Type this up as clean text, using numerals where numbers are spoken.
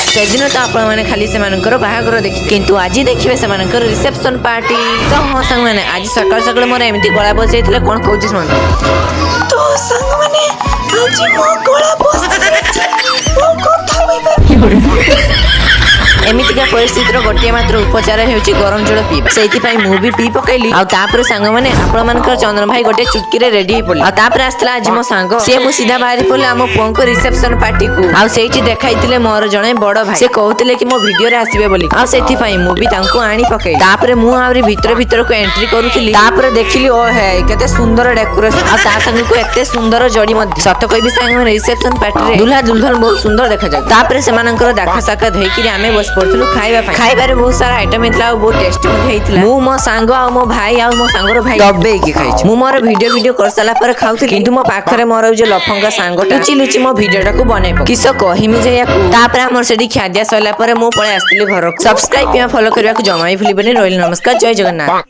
सेदिन तो आपण माने खाली से मानकर बाहागर देखि किंतु आज देखिबे से मानकर रिसेप्शन पार्टी। तो हां संग माने आज सकाळ सकाळ मोर एमिति गळा बसैथिले कोन कहउछिस मन तो संग माने आज मो गळा बसैछि ओ कथा होइबे एमितिका परिस्थितिर गोटे मात्र उपचार हेउची गरम जल पीबा सेति पई मु भी पी पकैली आ तापर संग माने आपण मानकर चंद्र भाई गोटे चुटकी रे रेडी हे पड़ले आ तापर आस्तला आज मो संग से मु सीधा बाहरी पड़ले हम पों को रिसेप्शन पार्टी को आ सेठी देखाइतिले मोर जणे बड़ भाई से कहउतिले कि मो वीडियो रे आसीबे बोली आ सेति पई मु भी तांको आनी पकै तापर मु आवरी भीतर को एंट्री करूथिली तापर देखिली ओ है केते सुंदर डेकोरेशन आ ता संग को एते सुंदर जड़ी मध्य सत कहबी संग रिसेप्शन पार्टी रे दुल्हा दुल्हन बहुत सुंदर देखा जाय तापर से मानकर दाखा साका धइकि आमे बस पड़थलु खाइबारे बहुत सारा आइटम हेतला बहुत टेस्टी हेतला मु मो सांग आ मो भाई आ मो सांगर भाई दबे की खाइछ मु मोर वीडियो कर साला पर खाउथि किंतु मो पाखरे मोर जे लफंगा सांगटा लुचि मो वीडियोटा को बनै प किस कहिमि जे याकू तापर हमर सेडी खाद्या सला पर मु पळे आस्तिली घर सब्सक्राइब या फॉलो करबा को जमाई भूलिबनी। रोइल नमस्कार, जय जगन्नाथ।